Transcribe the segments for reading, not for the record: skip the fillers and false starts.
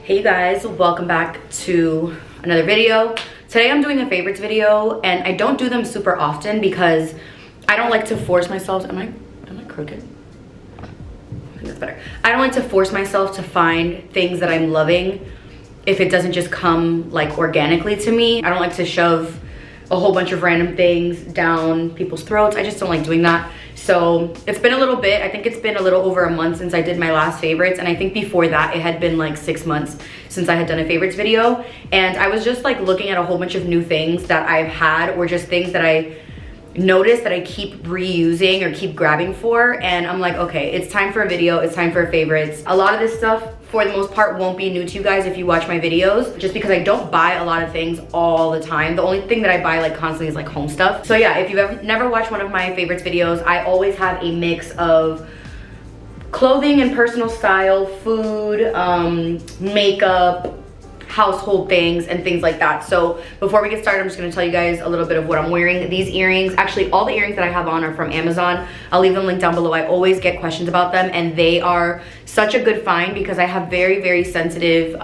Hey you guys, welcome back to another video. Today I'm doing a favorites video, and I don't do them super often because I don't like to force myself. Am I crooked? I think that's better. I don't like to force myself to find things that I'm loving if it doesn't just come like organically to me. I don't like to shove a whole bunch of random things down people's throats. I just don't like doing that. So it's been a little bit. I think it's been a little over a month since I did my last favorites, and I think before that it had been like 6 months since I had done a favorites video. And I was just like looking at a whole bunch of new things that I've had, or just things that I noticed that I keep reusing or keep grabbing for, and I'm like, okay, it's time for a video, it's time for favorites. A lot of this stuff for the most part won't be new to you guys if you watch my videos, just because I don't buy a lot of things all the time. The only thing that I buy like constantly is like home stuff. So yeah, if you've never watched one of my favorites videos, I always have a mix of clothing and personal style, food, makeup, household things and things like that. So before we get started, I'm just gonna tell you guys a little bit of what I'm wearing. These earrings, actually all the earrings that I have on are from Amazon. I'll leave them linked down below. I always get questions about them, and they are such a good find because I have very sensitive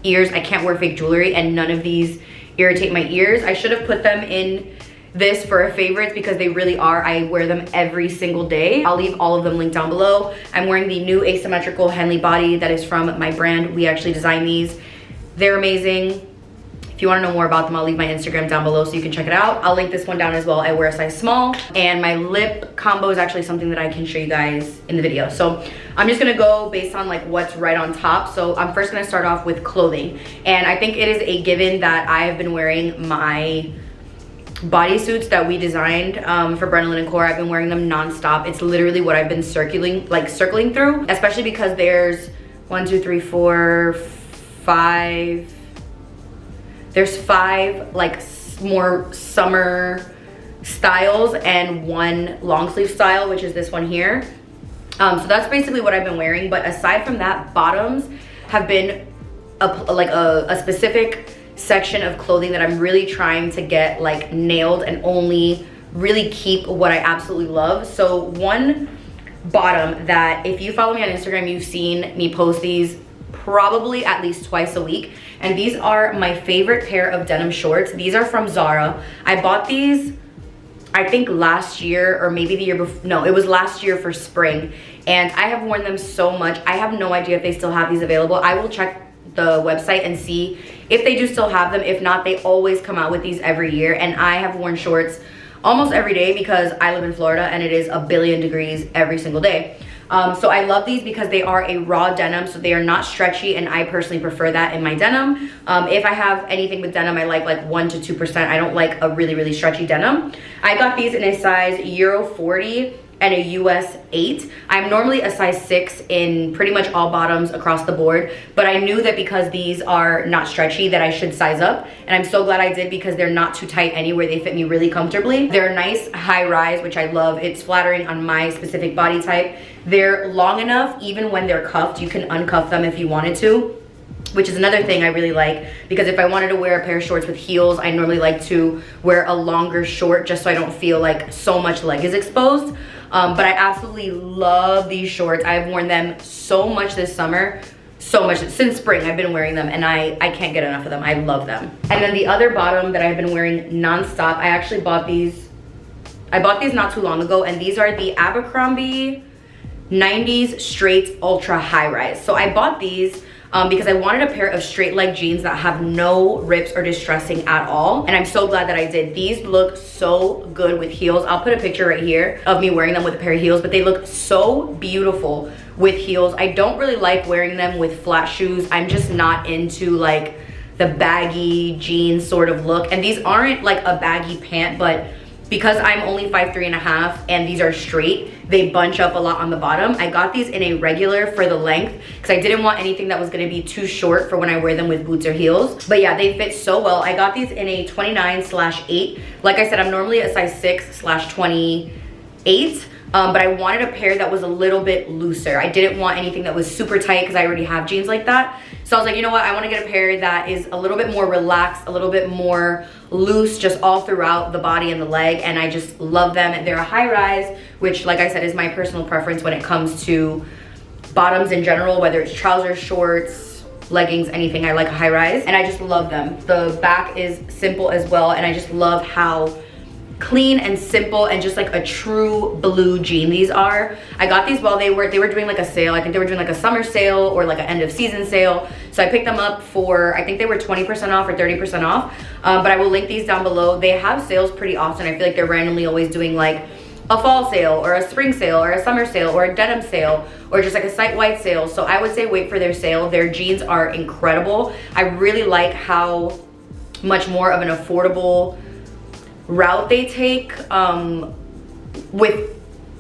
ears. I can't wear fake jewelry, and none of these irritate my ears. I should have put them in this for a favorites because they really are. I wear them every single day. I'll leave all of them linked down below. I'm wearing the new asymmetrical Henley body that is from my brand. We actually designed these. They're amazing. If you want to know more about them, I'll leave my Instagram down below so you can check it out. I'll link this one down as well. I wear a size small, and my lip combo is actually something that I can show you guys in the video. So I'm just gonna go based on like what's right on top. So I'm first gonna start off with clothing, and I think it is a given that I have been wearing my bodysuits that we designed for Brennan and Core. I've been wearing them non-stop. It's literally what I've been circling through, especially because there's 1, 2, 3, 4, 5. There's 5 like more summer styles and 1 long sleeve style, which is this one here. So that's basically what I've been wearing. But aside from that, bottoms have been a specific section of clothing that I'm really trying to get like nailed and only really keep what I absolutely love. So one bottom that, if you follow me on Instagram, you've seen me post these probably at least twice a week, and these are my favorite pair of denim shorts. These are from Zara. I bought these I think last year, or maybe the year before. No, it was last year for spring, and I have worn them so much. I have no idea if they still have these available. I will check the website and see if they do still have them. If not, they always come out with these every year, and I have worn shorts almost every day because I live in Florida and it is a billion degrees every single day. So I love these because they are a raw denim, so they are not stretchy, and I personally prefer that in my denim. If I have anything with denim, I like 1 to 2%. I don't like a really stretchy denim. I got these in a size Euro 40 and a US 8. I'm normally a size 6 in pretty much all bottoms across the board, but I knew that because these are not stretchy that I should size up, and I'm so glad I did because they're not too tight anywhere. They fit me really comfortably. They're a nice high rise, which I love. It's flattering on my specific body type. They're long enough, even when they're cuffed, you can uncuff them if you wanted to, which is another thing I really like, because if I wanted to wear a pair of shorts with heels, I normally like to wear a longer short just so I don't feel like so much leg is exposed. But I absolutely love these shorts. I've worn them so much this summer, so much. Since spring I've been wearing them, and I can't get enough of them. I love them. And then the other bottom that I've been wearing non-stop, I actually bought these. I bought these not too long ago, and these are the Abercrombie 90s straight ultra high rise. So I bought these because I wanted a pair of straight leg jeans that have no rips or distressing at all, and I'm so glad that I did. These look so good with heels. I'll put a picture right here of me wearing them with a pair of heels, but they look so beautiful with heels. I don't really like wearing them with flat shoes. I'm just not into like the baggy jeans sort of look, and these aren't like a baggy pant, but because I'm only 5'3.5" and these are straight, they bunch up a lot on the bottom. I got these in a regular for the length because I didn't want anything that was gonna be too short for when I wear them with boots or heels. But yeah, they fit so well. I got these in a 29/8. Like I said, I'm normally a size 6/28. But I wanted a pair that was a little bit looser. I didn't want anything that was super tight because I already have jeans like that. So I was like, you know what? I want to get a pair that is a little bit more relaxed, a little bit more loose, just all throughout the body and the leg. And I just love them. They're a high rise, which, like I said, is my personal preference when it comes to bottoms in general, whether it's trousers, shorts, leggings, anything. I like a high rise and I just love them. The back is simple as well. And I just love how clean and simple and just like a true blue jean these are. I got these while they were doing like a sale. I think they were doing like a summer sale or like an end of season sale. So I picked them up for, I think they were 20% off or 30% off. But I will link these down below. They have sales pretty often. I feel like they're randomly always doing like a fall sale or a spring sale or a summer sale or a denim sale or just like a site-wide sale. So I would say wait for their sale. Their jeans are incredible. I really like how much more of an affordable route they take with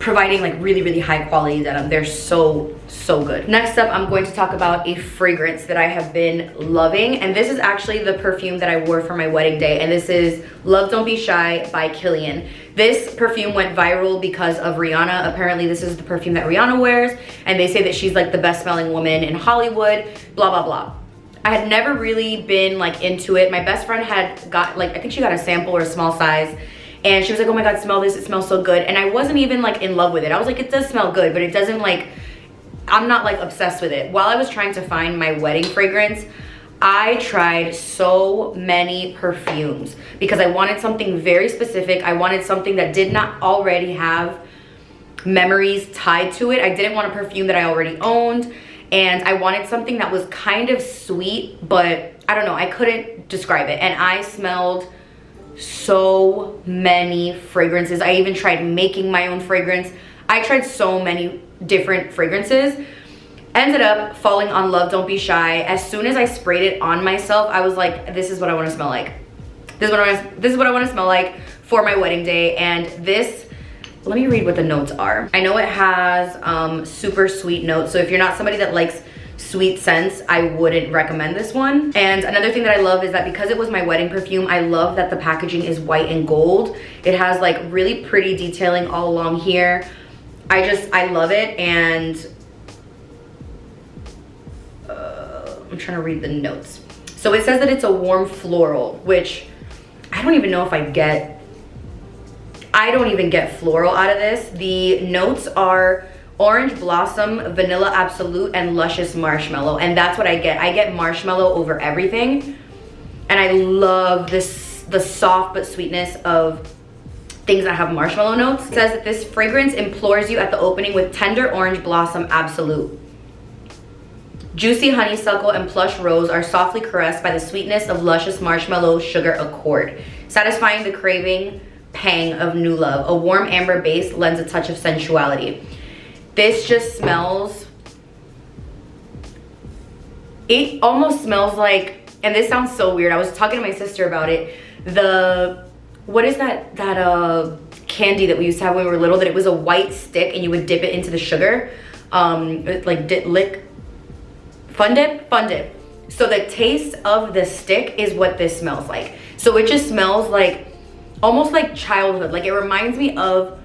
providing like really high quality denim. They're so good. Next up, I'm going to talk about a fragrance that I have been loving, and this is actually the perfume that I wore for my wedding day, and this is Love Don't Be Shy by Kilian. This perfume went viral because of Rihanna. Apparently this is the perfume that Rihanna wears, and they say that she's like the best smelling woman in Hollywood, blah blah blah. I had never really been like into it. My best friend had got like, I think she got a sample or a small size, and she was like, oh my God, smell this, it smells so good. And I wasn't even like in love with it. I was like, it does smell good, but it doesn't like, I'm not like obsessed with it. While I was trying to find my wedding fragrance, I tried so many perfumes because I wanted something very specific. I wanted something that did not already have memories tied to it. I didn't want a perfume that I already owned. And I wanted something that was kind of sweet, but I don't know, I couldn't describe it. And I smelled so many fragrances. I even tried making my own fragrance. I tried so many different fragrances. Ended up falling on Love Don't Be Shy. As soon as I sprayed it on myself, I was like, this is what I want to smell like. This is what I want to smell like for my wedding day. And this, let me read what the notes are. I know it has super sweet notes. So if you're not somebody that likes sweet scents, I wouldn't recommend this one. And another thing that I love is that because it was my wedding perfume, I love that the packaging is white and gold. It has like really pretty detailing all along here. I love it. And I'm trying to read the notes. So it says that it's a warm floral, which I don't even know if I don't even get floral out of this. The notes are orange blossom, vanilla absolute, and luscious marshmallow. And that's what I get. I get marshmallow over everything. And I love this, the soft but sweetness of things that have marshmallow notes. It says that this fragrance implores you at the opening with tender orange blossom absolute. Juicy honeysuckle and plush rose are softly caressed by the sweetness of luscious marshmallow sugar accord, satisfying the craving pang of new love. A warm amber base lends a touch of sensuality. This just smells, it almost smells like, and this sounds so weird, I was talking to my sister about it, what is that candy that we used to have when we were little, that it was a white stick and you would dip it into the sugar, like Fun Dip. So the taste of the stick is what this smells like. So it just smells like, almost like childhood. Like it reminds me of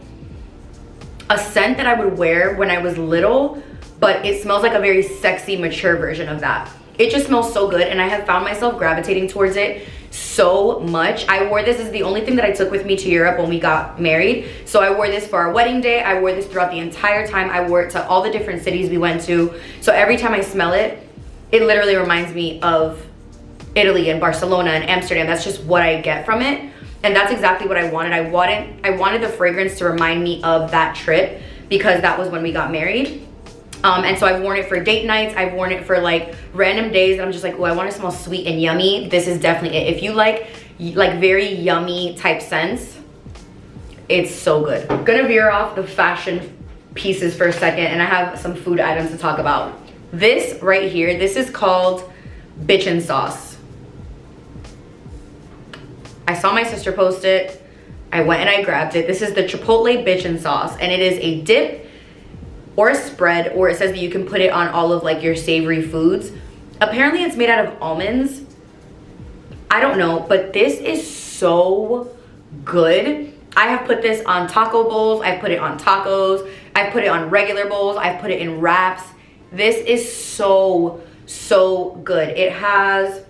a scent that I would wear when I was little, but it smells like a very sexy, mature version of that. It just smells so good, and I have found myself gravitating towards it so much. I wore this as the only thing that I took with me to Europe when we got married. So I wore this for our wedding day. I wore this throughout the entire time. I wore it to all the different cities we went to. So every time I smell it, it literally reminds me of Italy and Barcelona and Amsterdam. That's just what I get from it. And that's exactly what I wanted. I wanted the fragrance to remind me of that trip because that was when we got married. And so I've worn it for date nights. I've worn it for like random days that I'm just like, oh, I want to smell sweet and yummy. This is definitely it. If you like very yummy type scents, it's so good. I'm gonna veer off the fashion pieces for a second, and I have some food items to talk about. This right here, this is called Bitchin' Sauce. I saw my sister post it. I went and I grabbed it. This is the Chipotle Bitchin' Sauce, and it is a dip or a spread, or it says that you can put it on all of like your savory foods. Apparently it's made out of almonds. I don't know, but this is so good. I have put this on taco bowls. I've put it on tacos. I've put it on regular bowls. I've put it in wraps. This is so, so good. It has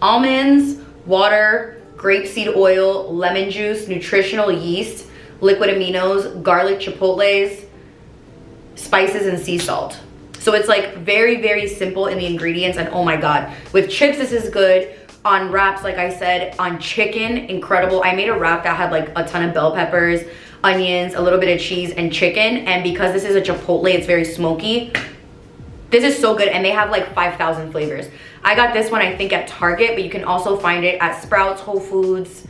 almonds, water, grapeseed oil, lemon juice, nutritional yeast, liquid aminos, garlic chipotles, spices, and sea salt. So it's like very, very simple in the ingredients, and oh my God. With chips, this is good. On wraps, like I said, on chicken, incredible. I made a wrap that had like a ton of bell peppers, onions, a little bit of cheese, and chicken. And because this is a Chipotle, it's very smoky. This is so good, and they have like 5,000 flavors. I got this one, I think, at Target, but you can also find it at Sprouts, Whole Foods,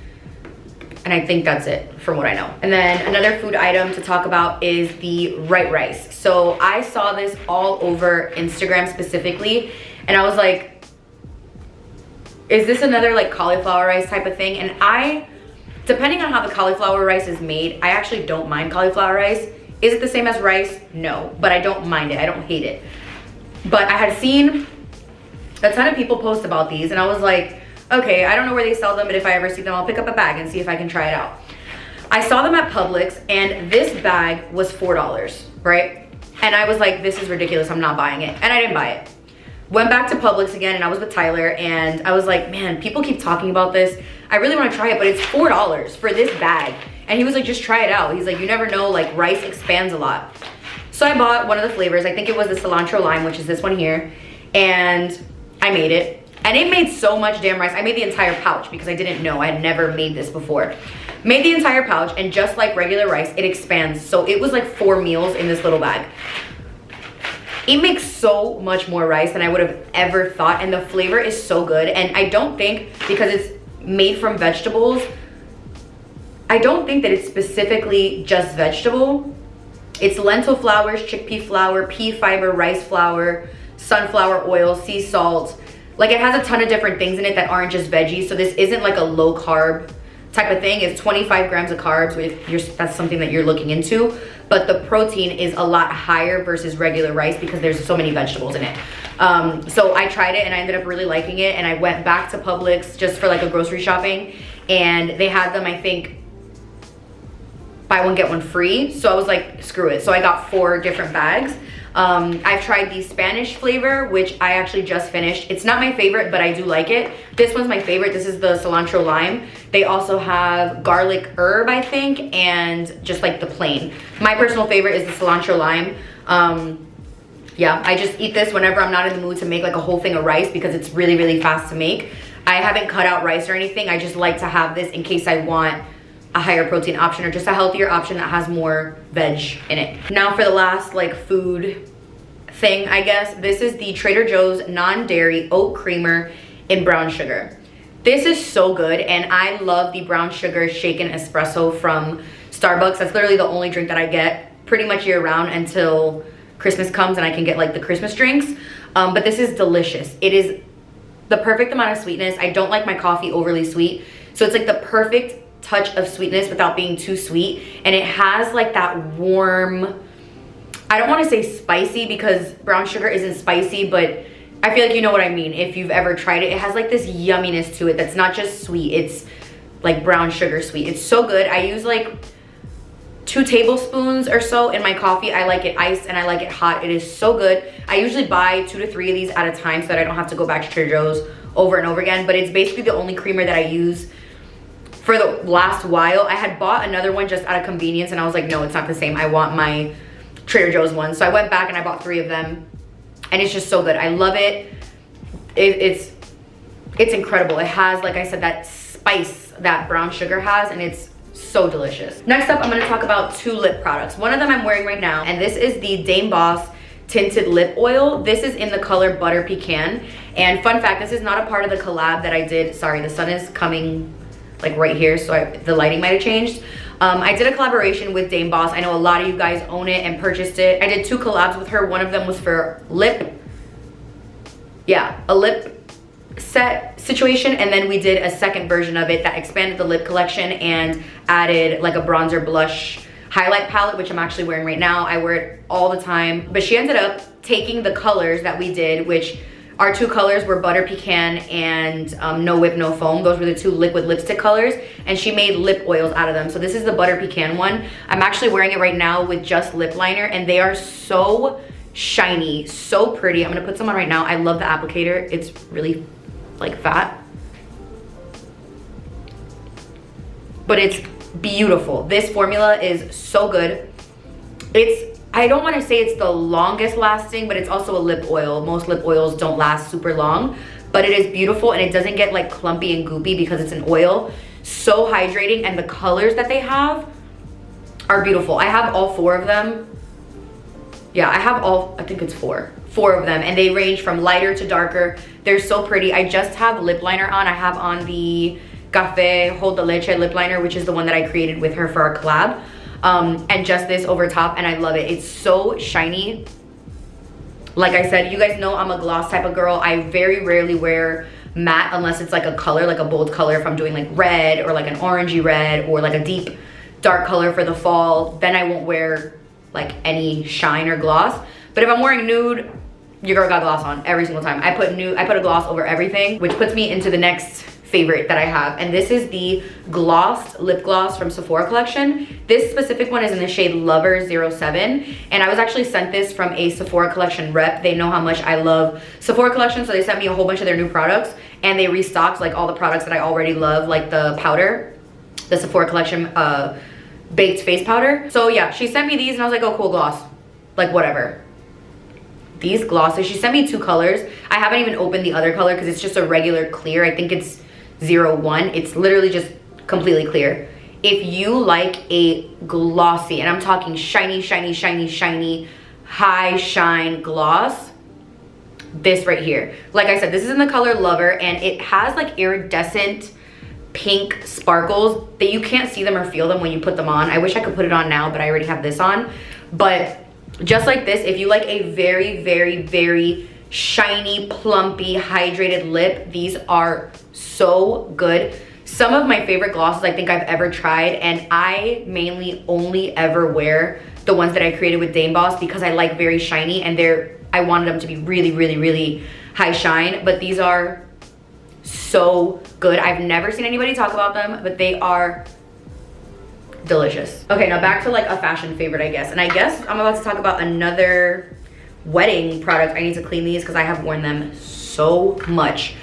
and I think that's it from what I know. And then another food item to talk about is the white rice. So I saw this all over Instagram specifically, and I was like, is this another like cauliflower rice type of thing? And depending on how the cauliflower rice is made, I actually don't mind cauliflower rice. Is it the same as rice? No, but I don't mind it. I don't hate it. But I had seen a ton of people post about these, and I was like, okay, I don't know where they sell them, but if I ever see them, I'll pick up a bag and see if I can try it out. I saw them at Publix, and this bag was $4, right? And I was like, this is ridiculous, I'm not buying it. And I didn't buy it. Went back to Publix again, and I was with Tyler, and I was like, man, people keep talking about this. I really want to try it, but it's $4 for this bag. And he was like, just try it out. He's like, you never know, like rice expands a lot. So I bought one of the flavors. I think it was the cilantro lime, which is this one here. And I made it. And it made so much damn rice. I made the entire pouch because I didn't know. I had never made this before. Made the entire pouch, and just like regular rice, it expands. So it was like 4 meals in this little bag. It makes so much more rice than I would have ever thought, and the flavor is so good. And I don't think, because it's made from vegetables, I don't think that it's specifically just vegetable. It's lentil flours, chickpea flour, pea fiber, rice flour, sunflower oil, sea salt. Like, it has a ton of different things in it that aren't just veggies. So this isn't like a low carb type of thing. It's 25 grams of carbs if that's something that you're looking into. But the protein is a lot higher versus regular rice because there's so many vegetables in it. So I tried it and I ended up really liking it. And I went back to Publix just for like a grocery shopping. And they had them, I think, buy one, get one free. So I was like, screw it. So I got 4 different bags. I've tried the Spanish flavor, which I actually just finished. It's not my favorite, but I do like it. This one's my favorite. This is the cilantro lime. They also have garlic herb, I think, and just like the plain. My personal favorite is the cilantro lime. Yeah, I just eat this whenever I'm not in the mood to make like a whole thing of rice because it's really, really fast to make. I haven't cut out rice or anything. I just like to have this in case I want a higher protein option or just a healthier option that has more veg in it. Now for the last like food thing, I guess. This is the Trader Joe's non-dairy oat creamer in brown sugar. This is so good, and I love the brown sugar shaken espresso from Starbucks. That's literally the only drink that I get pretty much year round until Christmas comes and I can get like the Christmas drinks. But this is delicious. It is the perfect amount of sweetness. I don't like my coffee overly sweet, so it's like the perfect touch of sweetness without being too sweet. And it has like that warm, I don't want to say spicy because brown sugar isn't spicy, but I feel like you know what I mean if you've ever tried it. It has like this yumminess to it that's not just sweet, it's like brown sugar sweet. It's so good. I use like 2 tablespoons or so in my coffee. I like it iced and I like it hot. It is so good. I usually buy 2 to 3 of these at a time so that I don't have to go back to Trader Joe's over and over again, but it's basically the only creamer that I use for the last while. I had bought another one just out of convenience and I was like, no, it's not the same. I want my Trader Joe's one. So I went back and I bought 3 of them, and it's just so good. I love it. It's incredible. It has, like I said, that spice that brown sugar has, and it's so delicious. Next up, I'm going to talk about 2 lip products. One of them I'm wearing right now, and this is the Dame Boss Tinted Lip Oil. This is in the color Butter Pecan. And fun fact, this is not a part of the collab that I did. Sorry, the sun is coming like right here, so the lighting might have changed. I did a collaboration with Dame Boss. I know a lot of you guys own it and purchased it. I did 2 collabs with her. One of them was for lip, yeah, a lip set situation, and then we did a second version of it that expanded the lip collection and added like a bronzer blush highlight palette, which I'm actually wearing right now. I wear it all the time. But she ended up taking the colors that we did, which our two colors were Butter Pecan and No Whip No Foam. Those were the two liquid lipstick colors, and she made lip oils out of them. So this is the Butter Pecan one. I'm actually wearing it right now with just lip liner, and they are so shiny, so pretty. I'm gonna put some on right now. I love the applicator. It's really like fat, but it's beautiful. This formula is so good. I don't want to say it's the longest lasting, but it's also a lip oil. Most lip oils don't last super long, but it is beautiful, and it doesn't get like clumpy and goopy because it's an oil. So hydrating, and the colors that they have are beautiful. I have all four of them. Yeah, I have all, I think it's four of them, and they range from lighter to darker. They're so pretty. I just have lip liner on. I have on the Café Hold de Leche lip liner, which is the one that I created with her for our collab. And just this over top, and I love it. It's so shiny. Like I said, you guys know I'm a gloss type of girl. I very rarely wear matte unless it's like a color, like a bold color. If I'm doing like red or like an orangey red or like a deep dark color for the fall, then I won't wear like any shine or gloss. But if I'm wearing nude, your girl got gloss on every single time. I put a gloss over everything, which puts me into the next favorite that I have, and this is the glossed lip gloss from Sephora collection. This specific one is in the shade Lover 07, and I was actually sent this from a Sephora collection rep. They know how much I love Sephora collection, so they sent me a whole bunch of their new products, and they restocked like all the products that I already love, like the powder, the Sephora collection baked face powder. So yeah, she sent me these, and I was like, oh cool, gloss, like whatever. These glosses, she sent me two colors. I haven't even opened the other color because it's just a regular clear. I think it's 01. It's literally just completely clear. If you like a glossy, and I'm talking shiny, shiny, shiny, shiny, high shine gloss, this right here. Like I said, this is in the color Lover, and it has like iridescent pink sparkles that you can't see them or feel them when you put them on. I wish I could put it on now, but I already have this on. But just like this, if you like a very, very, very shiny, plumpy, hydrated lip, these are so good. Some of my favorite glosses I think I've ever tried, and I mainly only ever wear the ones that I created with Dame Boss because I like very shiny, and I wanted them to be really, really, really high shine. But these are so good. I've never seen anybody talk about them, but they are delicious. Okay, now back to like a fashion favorite, I guess. And I guess I'm about to talk about another wedding product. I need to clean these because I have worn them so much.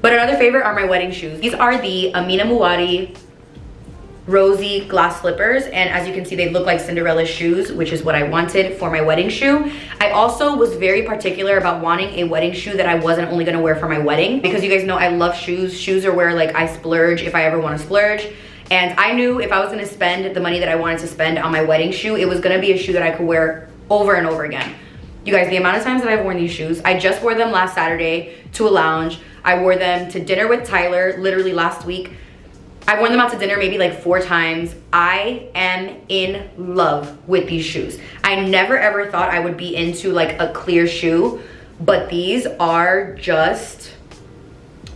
But another favorite are my wedding shoes. These are the Amina Muaddi rosy glass slippers, and as you can see, they look like Cinderella's shoes, which is what I wanted for my wedding shoe. I also was very particular about wanting a wedding shoe that I wasn't only gonna wear for my wedding, because you guys know I love shoes. Shoes are where like I splurge if I ever want to splurge. And I knew if I was gonna spend the money that I wanted to spend on my wedding shoe, it was gonna be a shoe that I could wear over and over again. You guys, the amount of times that I've worn these shoes, I just wore them last Saturday to a lounge. I wore them to dinner with Tyler literally last week. I've worn them out to dinner maybe like 4 times. I am in love with these shoes. I never ever thought I would be into like a clear shoe, but these are just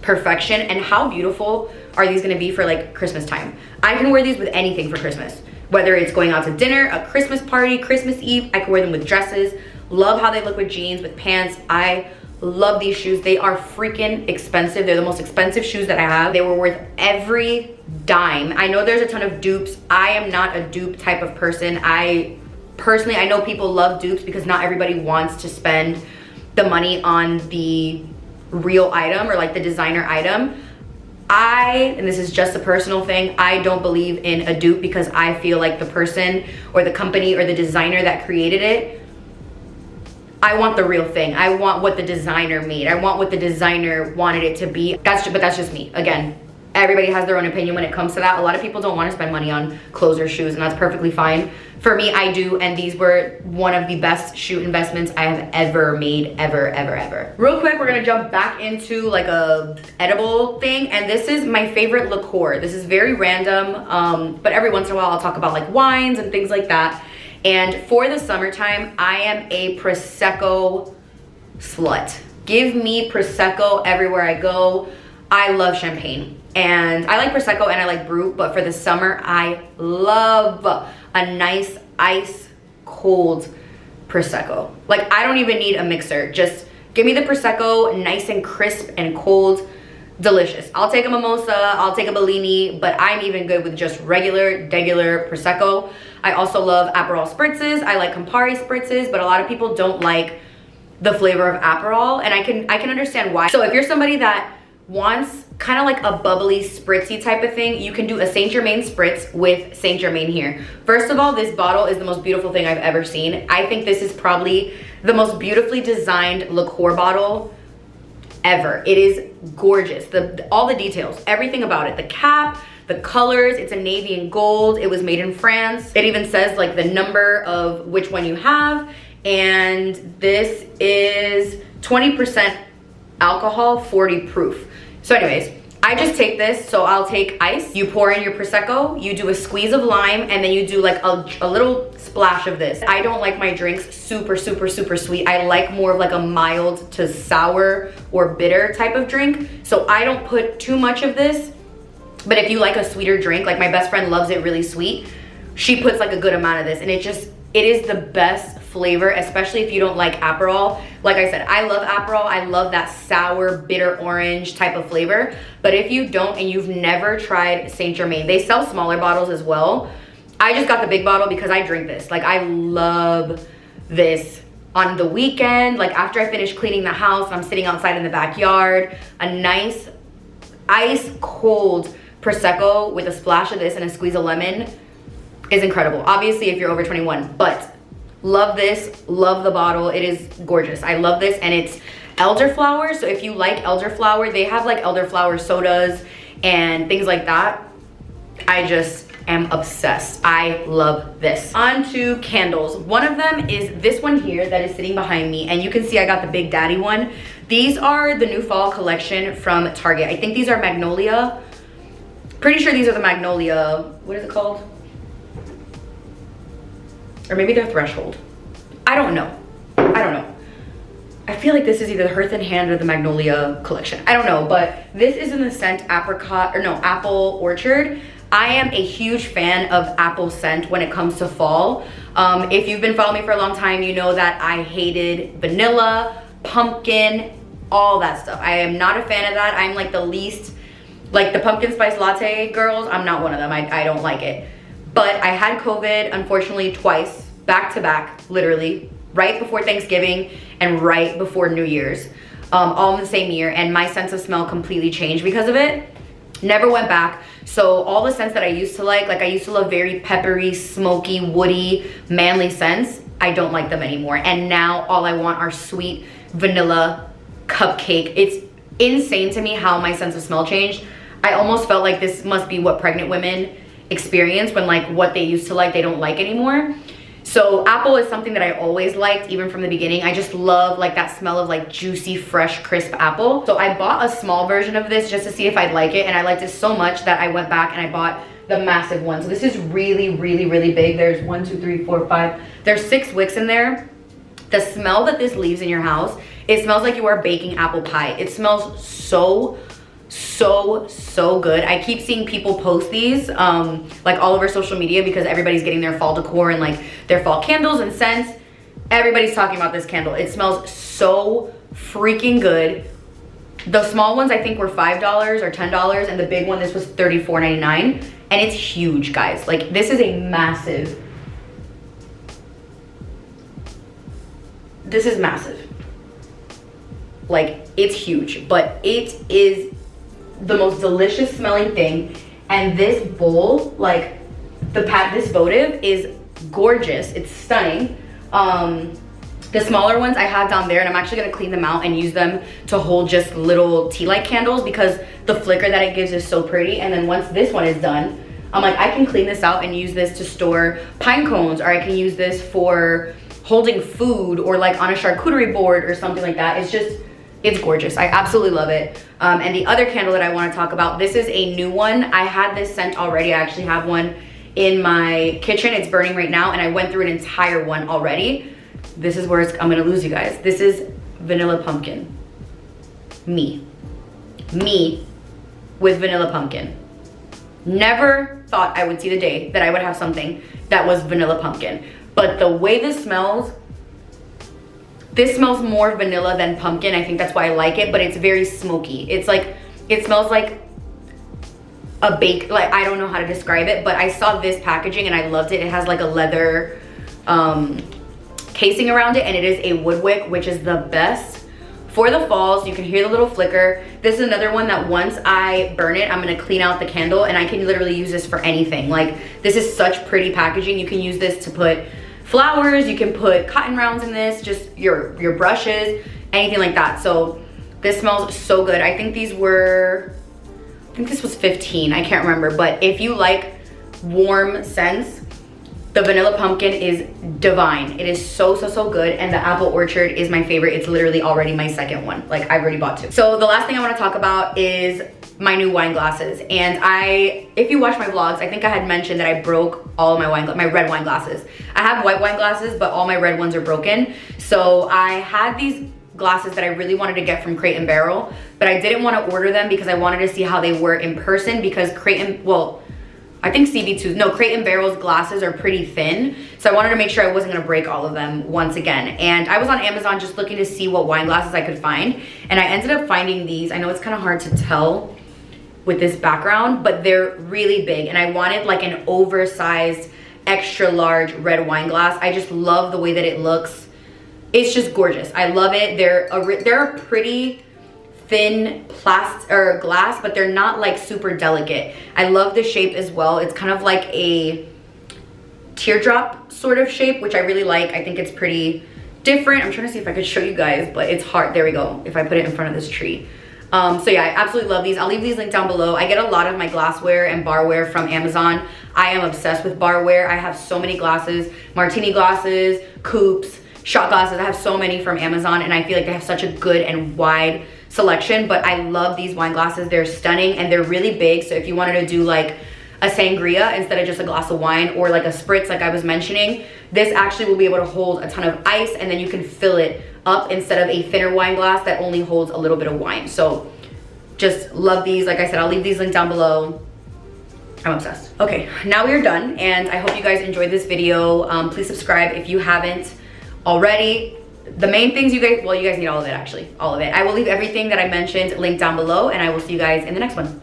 perfection. And how beautiful are these gonna be for like Christmas time? I can wear these with anything for Christmas. Whether it's going out to dinner, a Christmas party, Christmas Eve, I can wear them with dresses. Love how they look with jeans, with pants. I love these shoes. They are freaking expensive. They're the most expensive shoes that I have. They were worth every dime. I know there's a ton of dupes. I am not a dupe type of person. I know people love dupes because not everybody wants to spend the money on the real item or like the designer item. And this is just a personal thing, I don't believe in a dupe because I feel like the person or the company or the designer that created it, I want the real thing. I want what the designer made. I want what the designer wanted it to be. But that's just me. Again, everybody has their own opinion when it comes to that. A lot of people don't want to spend money on clothes or shoes, and that's perfectly fine. For me, I do, and these were one of the best shoe investments I have ever made, ever, ever, ever. Real quick, we're gonna jump back into like a edible thing, and this is my favorite liqueur. This is very random, but every once in a while I'll talk about like wines and things like that. And for the summertime, I am a Prosecco slut. Give me Prosecco everywhere I go. I love champagne. And I like Prosecco and I like Brut, but for the summer, I love a nice ice cold Prosecco. Like, I don't even need a mixer. Just give me the Prosecco, nice and crisp and cold. Delicious. I'll take a mimosa, I'll take a Bellini, but I'm even good with just regular Prosecco. I also love Aperol spritzes. I like Campari spritzes, but a lot of people don't like the flavor of Aperol, and I can understand why. So if you're somebody that wants kind of like a bubbly, spritzy type of thing, you can do a Saint Germain spritz with Saint Germain here. First of all, this bottle is the most beautiful thing I've ever seen. I think this is probably the most beautifully designed liqueur bottle ever. It is gorgeous. All the details, everything about it, the cap, the colors, it's a navy and gold. It was made in France. It even says like the number of which one you have. And this is 20% alcohol, 40 proof. So anyways, I just take this. So I'll take ice, you pour in your Prosecco, you do a squeeze of lime, and then you do like a little splash of this. I don't like my drinks super sweet. I like more of like a mild to sour or bitter type of drink. So I don't put too much of this. But if you like a sweeter drink, like my best friend loves it really sweet, she puts like a good amount of this, and it is the best flavor, especially if you don't like Aperol. Like I said, I love Aperol. I love that sour, bitter orange type of flavor. But if you don't and you've never tried Saint Germain, they sell smaller bottles as well. I just got the big bottle because I drink this. Like, I love this on the weekend. Like, after I finish cleaning the house and I'm sitting outside in the backyard, a nice ice cold Prosecco with a splash of this and a squeeze of lemon is incredible. Obviously, if you're over 21, but love this, love the bottle. It is gorgeous. I love this, and it's elderflower. So if you like elderflower, they have like elderflower sodas and things like that. I just am obsessed. I love this. On to candles. One of them is this one here that is sitting behind me, and you can see I got the Big Daddy one. These are the new fall collection from Target. I think these are Magnolia. Pretty sure these are the Magnolia, what is it called? Or maybe they're Threshold. I don't know. I feel like this is either the Hearth and Hand or the Magnolia collection. I don't know, but this is in the scent Apple Orchard. I am a huge fan of apple scent when it comes to fall. If you've been following me for a long time, you know that I hated vanilla, pumpkin, all that stuff. I am not a fan of that. I'm like the least, like the pumpkin spice latte girls, I'm not one of them. I don't like it. But I had COVID, unfortunately, twice, back to back, literally, right before Thanksgiving and right before New Year's, all in the same year. And my sense of smell completely changed because of it. Never went back. So all the scents that I used to like I used to love very peppery, smoky, woody, manly scents. I don't like them anymore. And now all I want are sweet vanilla cupcake. It's insane to me how my sense of smell changed. I almost felt like this must be what pregnant women experience when like what they used to like they don't like anymore. So apple is something that I always liked, even from the beginning. I just love like that smell of like juicy, fresh, crisp apple. So I bought a small version of this just to see if I'd like it, and I liked it so much that I went back and I bought the massive one. So this is really big. There's 1, 2, 3, 4, 5. There's 6 wicks in there. The smell that this leaves in your house, it smells like you are baking apple pie. It smells so good. I keep seeing people post these like all over social media because everybody's getting their fall decor and like their fall candles and scents. Everybody's talking about this candle. It smells so freaking good. The small ones I think were $5 or $10, and the big one, this was $34.99, and it's huge, guys. Like, this is a massive, this is massive. Like, it's huge, but it is the most delicious smelling thing. And this bowl, like this votive is gorgeous. It's stunning. The smaller ones I have down there, and I'm actually gonna clean them out and use them to hold just little tea light candles because the flicker that it gives is so pretty. And then once this one is done, I'm like, I can clean this out and use this to store pine cones, or I can use this for holding food, or like on a charcuterie board or something like that. It's gorgeous. I absolutely love it. And the other candle that I want to talk about, this is a new one. I had this scent already. I actually have one in my kitchen. It's burning right now, and I went through an entire one already. This is where I'm gonna lose you guys. This is vanilla pumpkin. me with vanilla pumpkin. Never thought I would see the day that I would have something that was vanilla pumpkin. But the way this smells more vanilla than pumpkin. I think that's why I like it, but it's very smoky. It's like, it smells like a bake, like, I don't know how to describe it, but I saw this packaging and I loved it. It has like a leather casing around it, and it is a wood wick, which is the best for the falls. You can hear the little flicker. This is another one that once I burn it, I'm gonna clean out the candle, and I can literally use this for anything. Like, this is such pretty packaging. You can use this to put flowers, you can put cotton rounds in this, just your brushes, anything like that. So this smells so good. I think these were, I think this was 15, I can't remember. But if you like warm scents, the vanilla pumpkin is divine. It is so good, and the apple orchard is my favorite. It's literally already my second one. Like, I've already bought 2. So the last thing I want to talk about is my new wine glasses. And if you watch my vlogs, I think I had mentioned that I broke all of my red wine glasses. I have white wine glasses, but all my red ones are broken. So I had these glasses that I really wanted to get from Crate & Barrel, but I didn't want to order them because I wanted to see how they were in person, because I think Crate & Barrel's glasses are pretty thin. So I wanted to make sure I wasn't gonna break all of them once again. And I was on Amazon just looking to see what wine glasses I could find. And I ended up finding these. I know it's kind of hard to tell with this background, but they're really big. And I wanted like an oversized, extra large red wine glass. I just love the way that it looks. It's just gorgeous. I love it. They're a pretty thin glass, but they're not like super delicate. I love the shape as well. It's kind of like a teardrop sort of shape, which I really like. I think it's pretty different. I'm trying to see if I could show you guys, but it's hard. There we go. If I put it in front of this tree. So yeah, I absolutely love these. I'll leave these linked down below. I get a lot of my glassware and barware from Amazon. I am obsessed with barware. I have so many glasses, martini glasses, coupes, shot glasses. I have so many from Amazon, and I feel like they have such a good and wide selection. But I love these wine glasses. They're stunning, and they're really big. So if you wanted to do like a sangria instead of just a glass of wine, or like a spritz like I was mentioning, this actually will be able to hold a ton of ice, and then you can fill it up instead of a thinner wine glass that only holds a little bit of wine. So just love these. Like I said, I'll leave these linked down below. I'm obsessed. Okay, now we are done, and I hope you guys enjoyed this video. Please subscribe if you haven't already. The main things you guys need all of it, actually, all of it. I will leave everything that I mentioned linked down below, and I will see you guys in the next one.